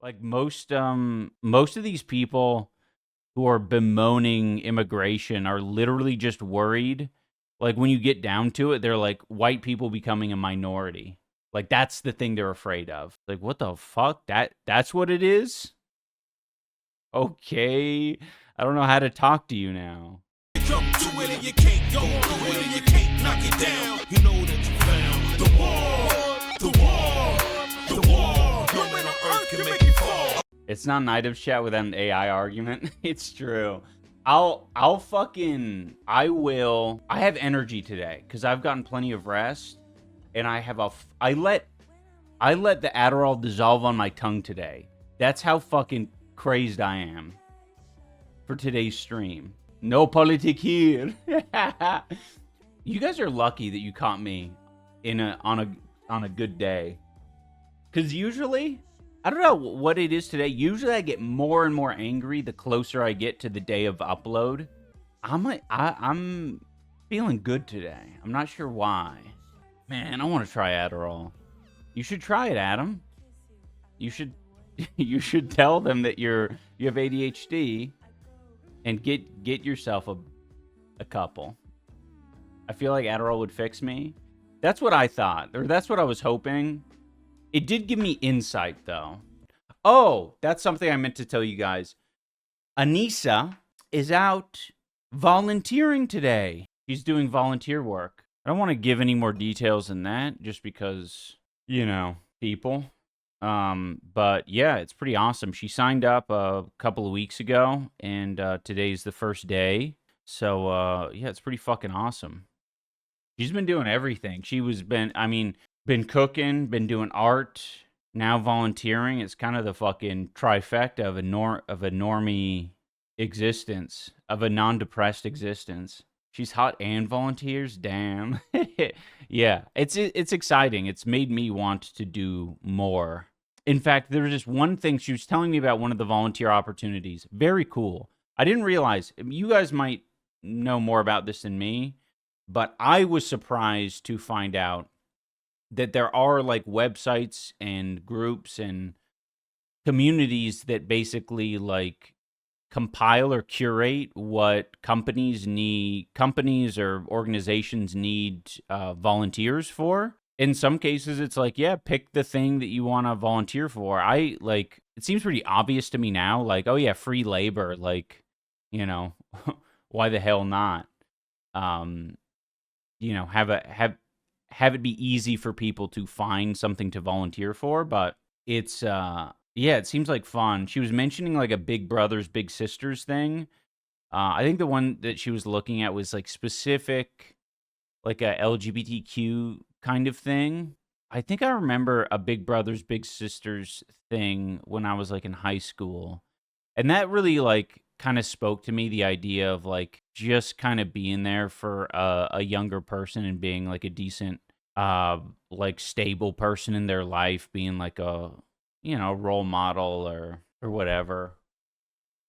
Like most of these people who are bemoaning immigration are literally just worried. Like when you get down to it, they're like white people becoming a minority. Like that's the thing they're afraid of. Like what the fuck? That's what it is? Okay. I don't know how to talk to you now. Come to it and you can't go through it and you can't knock it down. You know that you found the wall. No man on earth can make you fall. It's not an Idubbbz chat without an AI argument. It's true. I have energy today because I've gotten plenty of rest, and I let the Adderall dissolve on my tongue today. That's how fucking crazed I am for today's stream. No politic here. You guys are lucky that you caught me on a good day. Cause usually, I don't know what it is today. Usually I get more and more angry the closer I get to the day of upload. I'm feeling good today. I'm not sure why. Man, I want to try Adderall. You should try it, Adam. You should tell them that you have ADHD and get yourself a couple. I feel like Adderall would fix me. That's what I thought, or that's what I was hoping. It did give me insight, though. Oh, that's something I meant to tell you guys. Anissa is out volunteering today. She's doing volunteer work. I don't want to give any more details than that, just because, you know, people. But yeah, it's pretty awesome. She signed up a couple of weeks ago, and today's the first day. So yeah, it's pretty fucking awesome. She's been doing everything. Been cooking, been doing art, now volunteering. It's kind of the fucking trifecta of a normie existence, of a non-depressed existence. She's hot and volunteers. Damn. Yeah, it's exciting. It's made me want to do more. In fact, there was just one thing she was telling me about, one of the volunteer opportunities. Very cool. I didn't realize, you guys might know more about this than me, but I was surprised to find out that there are like websites and groups and communities that basically like compile or curate what companies or organizations need volunteers for. In some cases, it's like, yeah, pick the thing that you want to volunteer for. It seems pretty obvious to me now, like, oh yeah, free labor, like, you know, why the hell not? You know, have it be easy for people to find something to volunteer for, but it's yeah, it seems like fun. She was mentioning like a Big Brothers Big Sisters thing. I think the one that she was looking at was like specific, like a LGBTQ kind of thing. I think I remember a Big Brothers Big Sisters thing when I was like in high school, and that really like kind of spoke to me, the idea of like just kind of being there for a younger person and being like a decent like stable person in their life, being like a, you know, role model or whatever.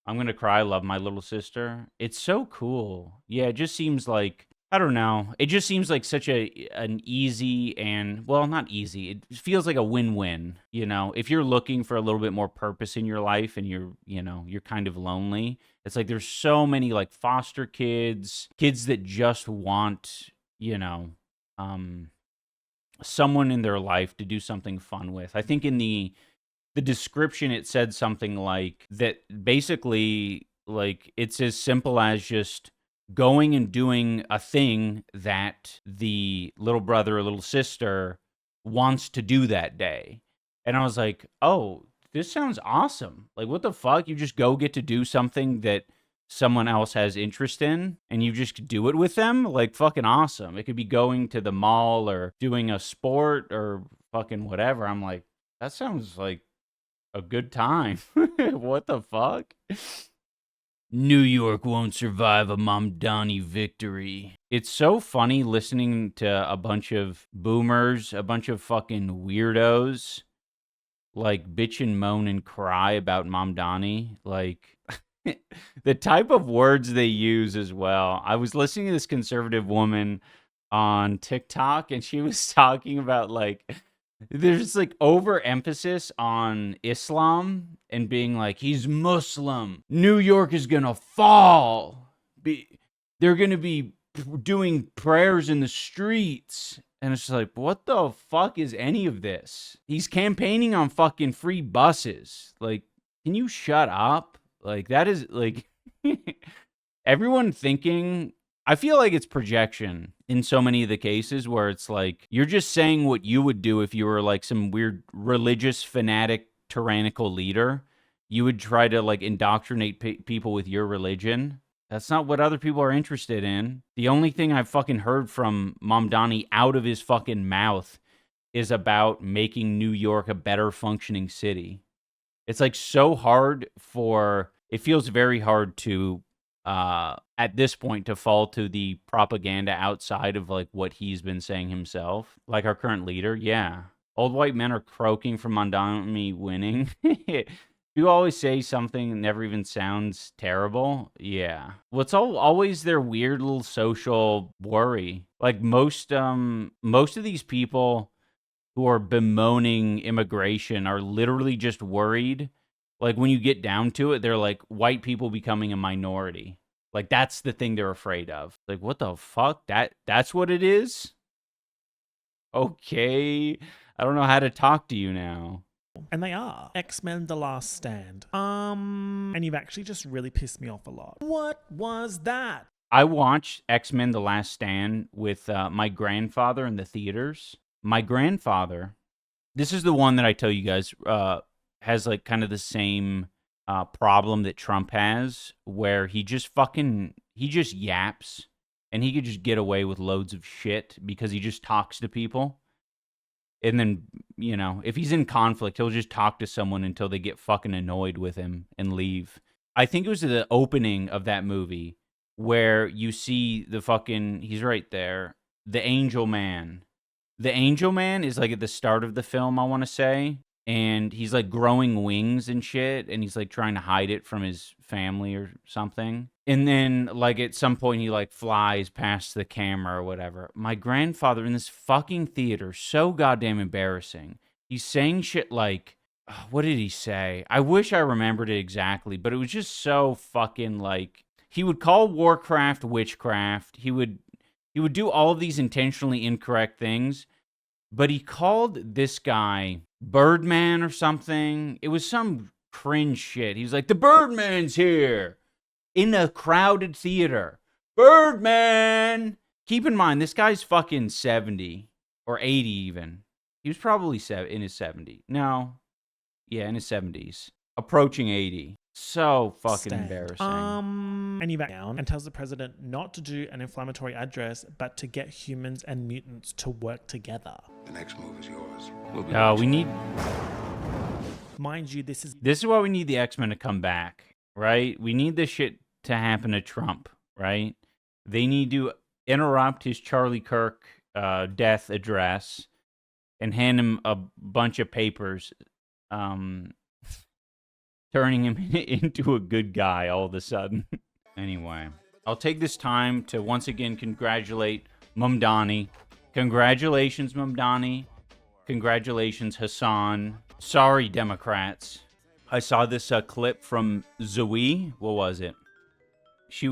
I'm gonna cry. I love my little sister. It's so cool. Yeah, it just seems like, I don't know. It just seems like such an easy, and, well, not easy. It feels like a win-win, you know? If you're looking for a little bit more purpose in your life and you're kind of lonely, it's like there's so many like foster kids that just want, you know, someone in their life to do something fun with. I think in the description it said something like that, basically like it's as simple as just going and doing a thing that the little brother or little sister wants to do that day. And I was like, oh, this sounds awesome. Like, what the fuck? You just go get to do something that someone else has interest in, and you just do it with them? Like, fucking awesome. It could be going to the mall or doing a sport or fucking whatever. I'm like, that sounds like a good time. What the fuck? New York won't survive a Mamdani victory. It's so funny listening to a bunch of boomers, a bunch of fucking weirdos, like bitch and moan and cry about Mamdani. Like, the type of words they use as well. I was listening to this conservative woman on TikTok, and she was talking about like There's like overemphasis on Islam and being like, he's Muslim. New York is gonna fall. They're gonna be doing prayers in the streets. And it's like, what the fuck is any of this? He's campaigning on fucking free buses. Like, can you shut up? Like, that is like everyone thinking. I feel like it's projection in so many of the cases where it's like you're just saying what you would do if you were like some weird religious fanatic tyrannical leader. You would try to like indoctrinate people with your religion. That's not what other people are interested in. The only thing I've fucking heard from Mamdani out of his fucking mouth is about making New York a better functioning city. It's like so hard it feels very hard to, at this point, to fall to the propaganda outside of like what he's been saying himself. Like our current leader, yeah. Old white men are croaking from Mamdani winning. You always say something that never even sounds terrible. Yeah. Well, it's always their weird little social worry. Like most of these people who are bemoaning immigration are literally just worried. Like when you get down to it, they're like white people becoming a minority. Like that's the thing they're afraid of. Like what the fuck? That's what it is? Okay. I don't know how to talk to you now. And they are. X-Men The Last Stand. And you've actually just really pissed me off a lot. What was that? I watched X-Men The Last Stand with my grandfather in the theaters. My grandfather, this is the one that I tell you guys has like kind of the same problem that Trump has, where he just yaps and he could just get away with loads of shit because he just talks to people. And then, you know, if he's in conflict, he'll just talk to someone until they get fucking annoyed with him and leave. I think it was the opening of that movie where you see he's right there, the Angel Man. The Angel Man is like at the start of the film, I want to say. And he's like growing wings and shit. And he's like trying to hide it from his family or something. And then like at some point he like flies past the camera or whatever. My grandfather in this fucking theater, so goddamn embarrassing. He's saying shit like, what did he say? I wish I remembered it exactly, but it was just so fucking like, he would call Warcraft witchcraft. He would do all of these intentionally incorrect things, but he called this guy Birdman or something. It was some cringe shit. He was like, the Birdman's here in a crowded theater. Birdman! Keep in mind, this guy's fucking 70 or 80 even. He was probably in his 70s. No. Yeah, in his 70s. Approaching 80. So fucking embarrassing. And he back down and tells the president not to do an inflammatory address, but to get humans and mutants to work together. The next move is yours. We need... Mind you, this is why we need the X-Men to come back, right? We need this shit to happen to Trump, right? They need to interrupt his Charlie Kirk death address and hand him a bunch of papers, turning him into a good guy all of a sudden. Anyway, I'll take this time to once again congratulate Mamdani. Congratulations, Mamdani. Congratulations, Hassan. Sorry, Democrats. I saw this clip from Zoe. What was it? She,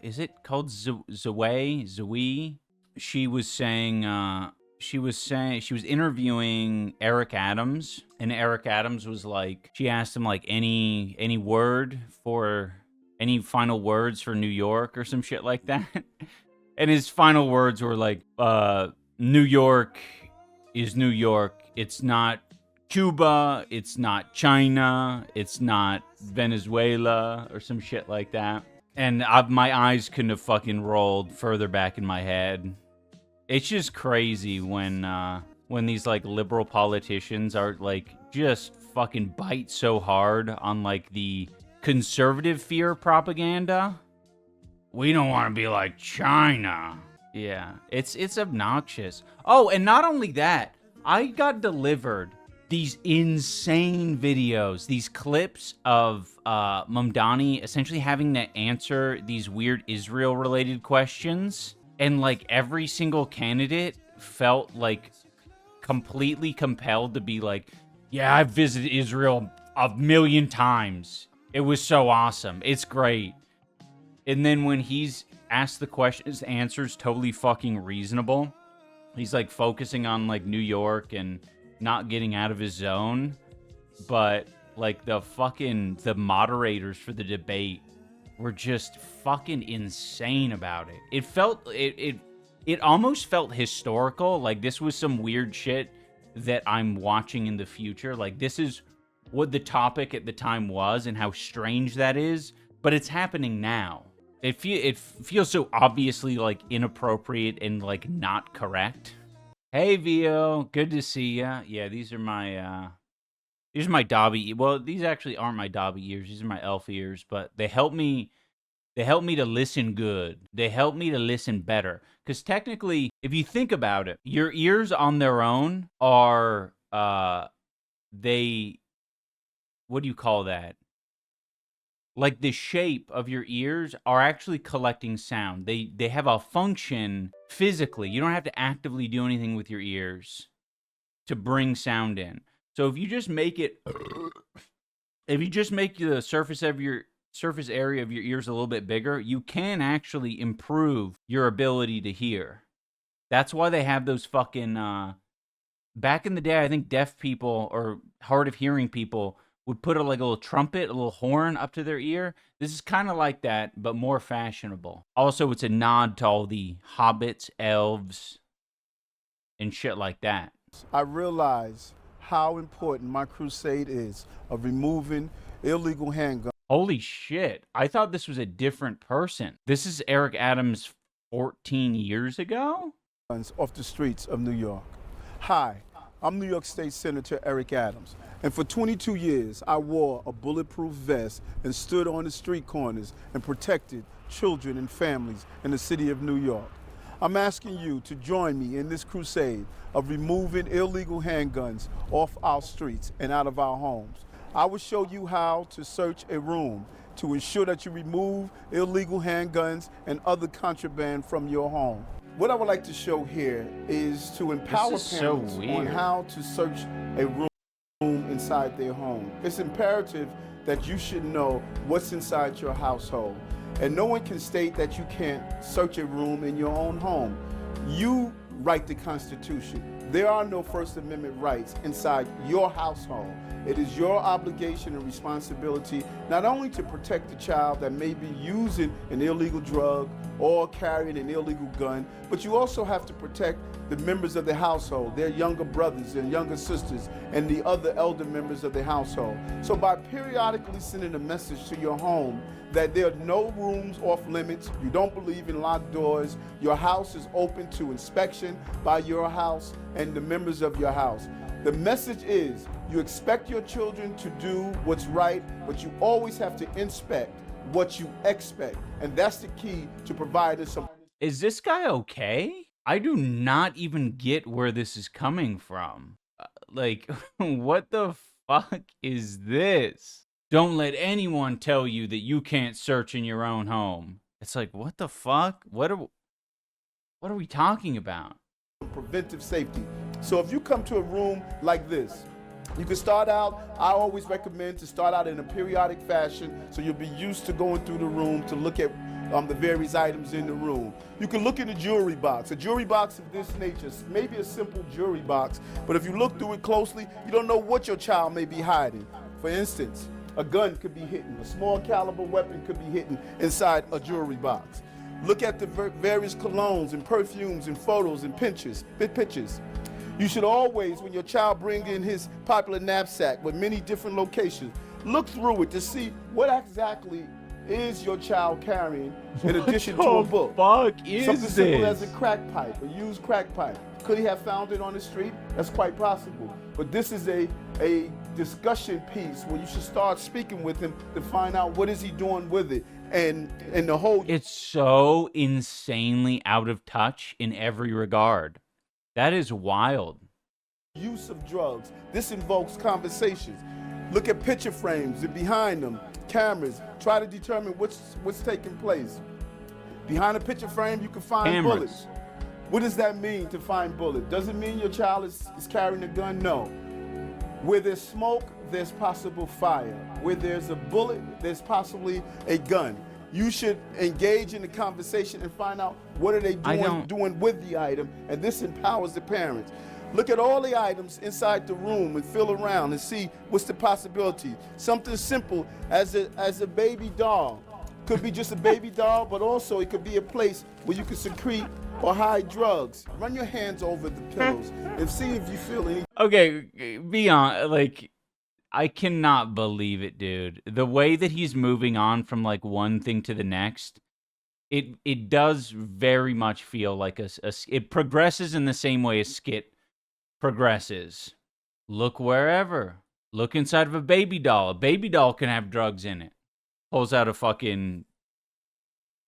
is it called Zoe? Zoe? She was saying, she was interviewing Eric Adams, and Eric Adams was like, she asked him like any final words for New York or some shit like that. And his final words were like, New York is New York. It's not Cuba. It's not China. It's not Venezuela or some shit like that. And my eyes couldn't have fucking rolled further back in my head. It's just crazy when these like liberal politicians are like just fucking bite so hard on like the conservative fear propaganda. We don't want to be like China. Yeah, it's obnoxious. Oh, and not only that, I got delivered these insane videos, these clips of Mamdani essentially having to answer these weird Israel-related questions. And like every single candidate felt like completely compelled to be like, yeah, I've visited Israel a million times. It was so awesome. It's great. And then when he's asked the question, his answer's totally fucking reasonable. He's like focusing on like New York and not getting out of his zone. But like the moderators for the debate were just fucking insane about it. It almost felt historical. Like this was some weird shit that I'm watching in the future. Like this is what the topic at the time was and how strange that is, but it's happening now. It feels so obviously like inappropriate and like not correct. Hey Vio, good to see ya. Yeah, these are my Dobby. Well, these actually aren't my Dobby ears. These are my elf ears, but they help me to listen good. They help me to listen better. Because technically, if you think about it, your ears on their own are, what do you call that? Like the shape of your ears are actually collecting sound. They have a function physically. You don't have to actively do anything with your ears to bring sound in. So if you just make the surface area of your ears a little bit bigger, you can actually improve your ability to hear. That's why they have those fucking, back in the day, I think deaf people or hard of hearing people would put a little trumpet, a little horn up to their ear. This is kind of like that, but more fashionable. Also, it's a nod to all the hobbits, elves, and shit like that. I realize how important my crusade is of removing illegal handguns. Holy shit. I thought this was a different person. This is Eric Adams 14 years ago? Off the streets of New York. Hi, I'm New York State Senator Eric Adams, and for 22 years I wore a bulletproof vest and stood on the street corners and protected children and families in the city of New York. I'm asking you to join me in this crusade of removing illegal handguns off our streets and out of our homes. I will show you how to search a room to ensure that you remove illegal handguns and other contraband from your home. What I would like to show here is to empower parents on how to search a room inside their home. It's imperative that you should know what's inside your household. And no one can state that you can't search a room in your own home. You write the Constitution. There are no First Amendment rights inside your household. It is your obligation and responsibility not only to protect the child that may be using an illegal drug or carrying an illegal gun, but you also have to protect the members of the household, their younger brothers and younger sisters, and the other elder members of the household. So by periodically sending a message to your home that there are no rooms off limits, you don't believe in locked doors, your house is open to inspection by your house and the members of your house. The message is you expect your children to do what's right, but you always have to inspect what you expect. And that's the key to providing some. Is this guy okay? I do not even get where this is coming from. Like, what the fuck is this? Don't let anyone tell you that you can't search in your own home. It's like, what the fuck? What are we talking about? Preventive safety. So if you come to a room like this, you can start out, I always recommend to start out in a periodic fashion so you'll be used to going through the room to look at the various items in the room. You can look in the jewelry box. A jewelry box of this nature, maybe a simple jewelry box, but if you look through it closely, you don't know what your child may be hiding. For instance, a gun could be hidden, a small caliber weapon could be hidden inside a jewelry box. Look at the various colognes and perfumes and photos and pictures. You should always, when your child brings in his popular knapsack with many different locations, look through it to see what exactly is your child carrying in addition to a book. What the fuck is Something this? simple as a crack pipe, a used crack pipe. Could he have found it on the street? That's quite possible. But this is a discussion piece where you should start speaking with him to find out what is he doing with it. And the whole... It's so insanely out of touch in every regard. That is wild. Use of drugs. This invokes conversations. Look at picture frames and behind them, cameras. Try to determine what's taking place. Behind a picture frame, you can find Cameras. bullets. What does that mean to find bullet? Does it mean your child is carrying a gun? No. Where there's smoke, there's possible fire. Where there's a bullet, there's possibly a gun. You should engage in the conversation and find out what are they doing with the item, and this empowers the parents. Look at all the items inside the room and feel around and see what's the possibility. Something simple as a baby doll. Could be just a baby doll, but also it could be a place where you can secrete or hide drugs. Run your hands over the pillows and see if you feel any. Okay, beyond, like, I cannot believe it, dude. The way that he's moving on from, like, one thing to the next, it does very much feel like it progresses in the same way a skit progresses. Look wherever. Look inside of a baby doll. A baby doll can have drugs in it. Pulls out a fucking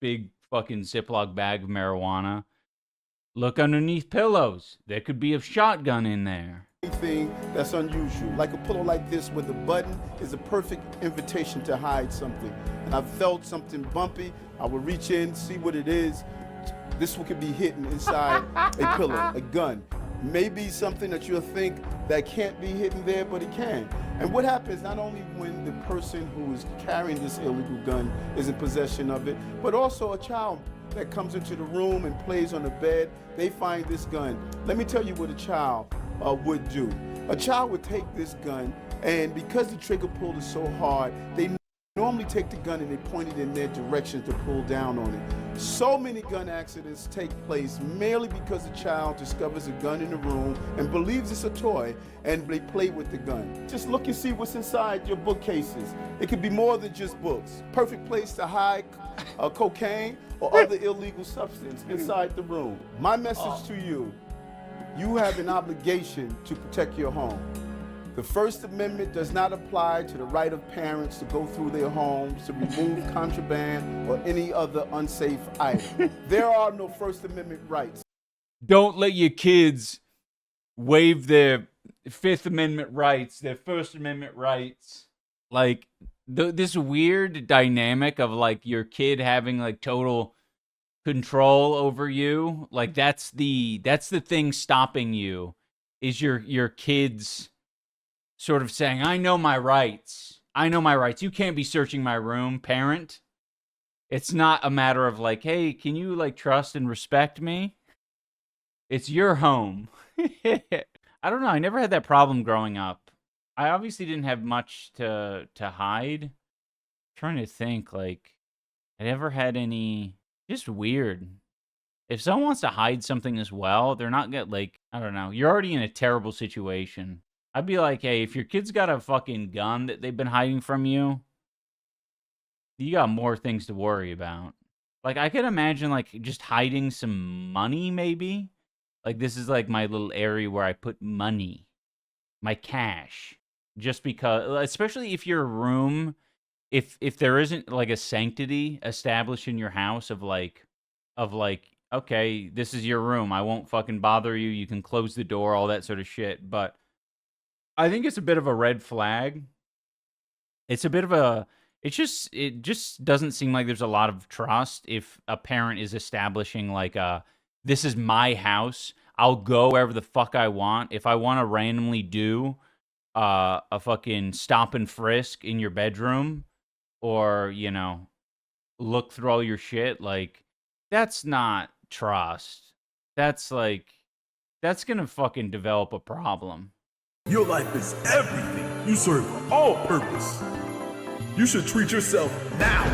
big fucking Ziploc bag of marijuana. Look underneath pillows. There could be a shotgun in there. Anything that's unusual, like a pillow like this with a button, is a perfect invitation to hide something. And I felt something bumpy. I would reach in, see what it is. This one could be hidden inside a pillow, a gun. Maybe something that you'll think that can't be hidden there, but it can. And what happens not only when the person who is carrying this illegal gun is in possession of it, but also a child that comes into the room and plays on the bed, they find this gun. Let me tell you what a child would do. A child would take this gun, and because the trigger pull is so hard, they normally take the gun and they point it in their direction to pull down on it. So many gun accidents take place merely because the child discovers a gun in the room and believes it's a toy, and they play with the gun. Just look and see what's inside your bookcases. It could be more than just books. Perfect place to hide cocaine or other illegal substance inside the room. My message to you, you have an obligation to protect your home. The First Amendment does not apply to the right of parents to go through their homes to remove contraband or any other unsafe item. There are no First Amendment rights. Don't let your kids waive their Fifth Amendment rights, their First Amendment rights. Like, this weird dynamic of, like, your kid having, like, total control over you. Like, that's the thing stopping you, is your kids sort of saying, I know my rights. I know my rights. You can't be searching my room, parent. It's not a matter of like, hey, can you like trust and respect me? It's your home. I don't know. I never had that problem growing up. I obviously didn't have much to hide. I'm trying to think, like, I never had any, just weird. If someone wants to hide something as well, they're not gonna, like, I don't know. You're already in a terrible situation. I'd be like, hey, if your kid's got a fucking gun that they've been hiding from you, you got more things to worry about. Like, I could imagine, like, just hiding some money, maybe. Like, this is, like, my little area where I put money, my cash. Just because, especially if your room, if there isn't, like, a sanctity established in your house of, like, okay, this is your room. I won't fucking bother you. You can close the door, all that sort of shit. But I think it's a bit of a red flag. It's a bit of a, it just doesn't seem like there's a lot of trust if a parent is establishing like this is my house. I'll go wherever the fuck I want. If I want to randomly do a fucking stop and frisk in your bedroom or, you know, look through all your shit, like, that's not trust. That's like, that's gonna fucking develop a problem. Your life is everything. You serve all purpose. You should treat yourself now